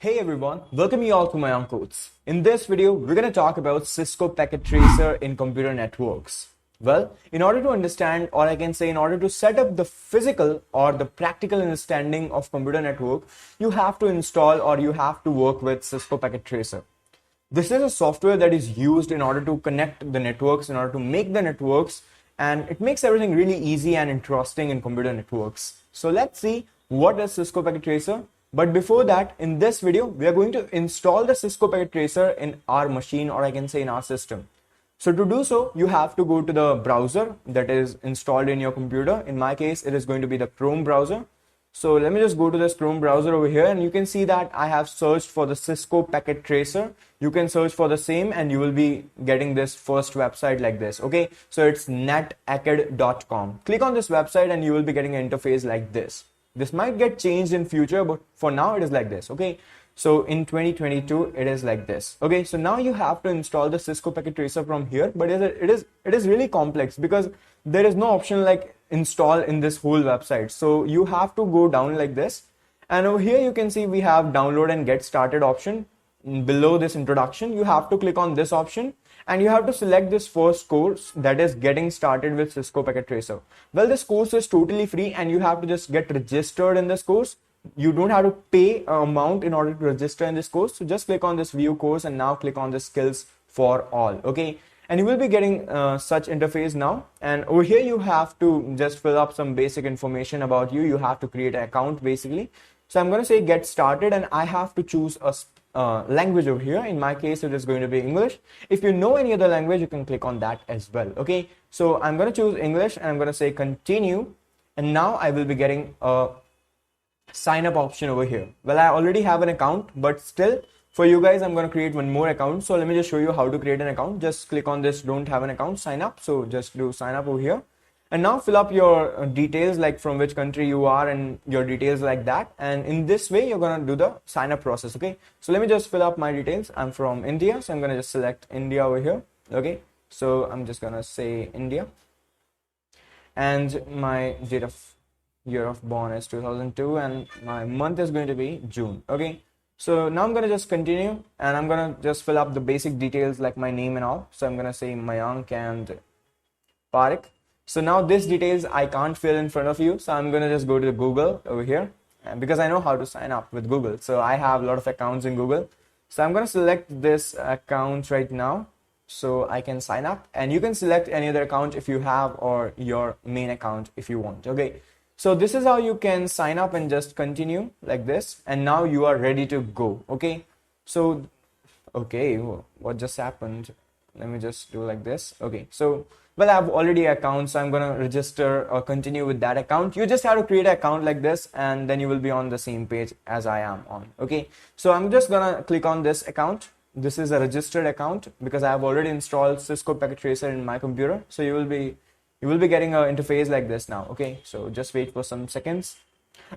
Hey everyone, welcome you all to Mayank. In this video, we're going to talk about Cisco Packet Tracer in computer networks. Well, in order to understand, or I can say in order to set up the physical or the practical understanding of computer network, you have to install or you have to work with Cisco Packet Tracer. This is a software that is used in order to connect the networks, in order to make the networks, and it makes everything really easy and interesting in computer networks. So let's see what is Cisco Packet Tracer. But before that, in this video, we are going to install the Cisco Packet Tracer in our machine, or I can say in our system. So to do so, you have to go to the browser that is installed in your computer. In my case, it is going to be the Chrome browser. So let me just go to this Chrome browser over here, and you can see that I have searched for the Cisco Packet Tracer. You can search for the same and you will be getting this first website like this. Okay, so it's netacad.com. Click on this website and you will be getting an interface like this. This might get changed in future, but for now it is like this. Okay, so in 2022 it is like this. Okay, so now you have to install the Cisco Packet Tracer from here, but it is really complex because there is no option like install in this whole website. So you have to go down like this, and over here you can see we have download and get started option. Below this introduction, you have to click on this option and you have to select this first course, that is getting started with Cisco Packet Tracer. Well, this course is totally free and you have to just get registered in this course. You don't have to pay an amount in order to register in this course. So just click on this view course and now click on the skills for all. Okay, and you will be getting such interface now, and over here you have to just fill up some basic information about you. You have to create an account basically. So I'm going to say get started, and I have to choose a language over here. In my case, it is going to be English. If you know any other language, you can click on that as well. Okay, so I'm going to choose English and I'm going to say continue, and now I will be getting a sign up option over here. Well, I already have an account, but still for you guys, I'm going to create one more account. So let me just show you how to create an account. Just click on this don't have an account, sign up. So just do sign up over here. And now fill up your details, like from which country you are and your details like that. And in this way, you're going to do the sign up process. Okay, so let me just fill up my details. I'm from India, so I'm going to just select India over here. Okay, so I'm just going to say India. And my year of born is 2002 and my month is going to be June. Okay, so now I'm going to just continue and I'm going to just fill up the basic details like my name and all. So I'm going to say Mayank and Parik. So now this details I can't fill in front of you, so I'm going to just go to Google over here, and because I know how to sign up with Google. So I have a lot of accounts in Google. So I'm going to select this account right now so I can sign up, and you can select any other account if you have, or your main account if you want. Okay, so this is how you can sign up and just continue like this, and now you are ready to go. Okay, so okay, what just happened? Let me just do like this. Okay, so well, I have already an account, so I'm going to register or continue with that account. You just have to create an account like this, and then you will be on the same page as I am on. Okay, so I'm just going to click on this account. This is a registered account because I have already installed Cisco Packet Tracer in my computer. So you will be getting an interface like this now. Okay, so just wait for some seconds.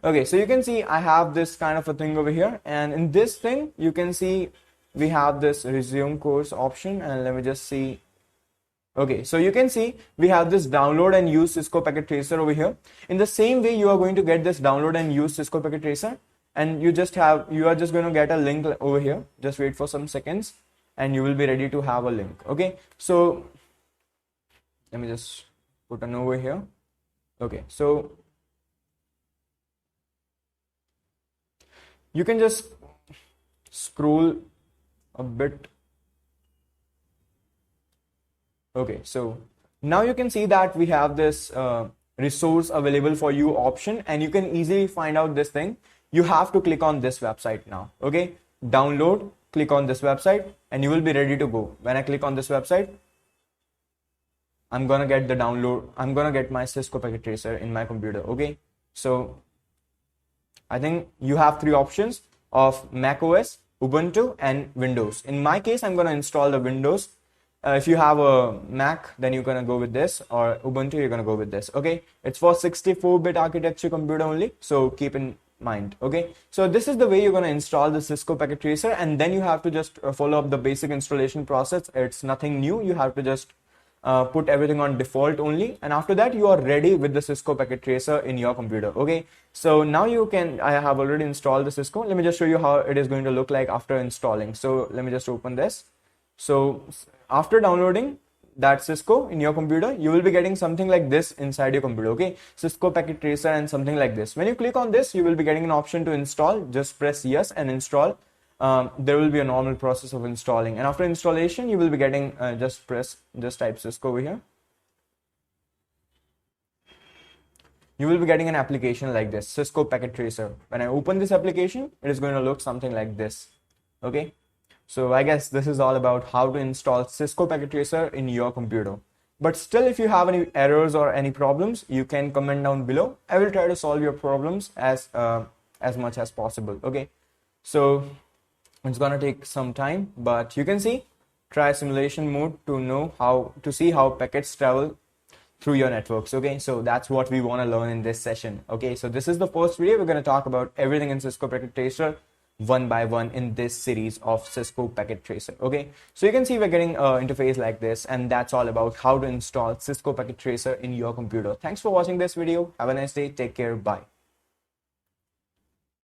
Okay, so you can see I have this kind of a thing over here, and in this thing you can see we have this resume course option, and let me just see. Okay, so you can see we have this download and use Cisco Packet Tracer over here. In the same way, you are going to get this download and use Cisco Packet Tracer, and you are just going to get a link over here. Just wait for some seconds and you will be ready to have a link. Okay, so let me just put a no over here. Okay, so you can just scroll a bit. Okay, so now you can see that we have this resource available for you option, and you can easily find out this thing. You have to click on this website now. Okay, download, click on this website and you will be ready to go. When I click on this website, I'm gonna get the download. I'm gonna get my Cisco Packet Tracer in my computer. Okay, so I think you have three options of Mac OS, Ubuntu and Windows. In my case, I'm gonna install the Windows. If you have a Mac, then you're gonna go with this, or Ubuntu, you're gonna go with this. Okay, it's for 64-bit architecture computer only, so keep in mind. Okay, so this is the way you're gonna install the Cisco Packet Tracer, and then you have to just follow up the basic installation process. It's nothing new. You have to just put everything on default only, and after that you are ready with the Cisco packet tracer in your computer. Okay, so now I have already installed the Cisco. Let me just show you how it is going to look like after installing. So let me just open this. So after downloading that Cisco in your computer, you will be getting something like this inside your computer. Okay, Cisco packet tracer and something like this. When you click on this, you will be getting an option to install. Just press yes and install. There will be a normal process of installing, and after installation you will be getting just type Cisco over here. You will be getting an application like this, Cisco packet tracer. When I open this application, it is going to look something like this. Okay, so I guess this is all about how to install Cisco packet tracer in your computer. But still, if you have any errors or any problems, you can comment down below. I will try to solve your problems as much as possible. Okay, so it's gonna take some time, but you can see, try simulation mode to see how packets travel through your networks. Okay, so that's what we want to learn in this session. Okay, so this is the first video. We're going to talk about everything in Cisco packet tracer one by one in this series of Cisco packet tracer. Okay, so you can see we're getting an interface like this, and that's all about how to install Cisco packet tracer in your computer. Thanks for watching this video. Have a nice day. Take care. Bye.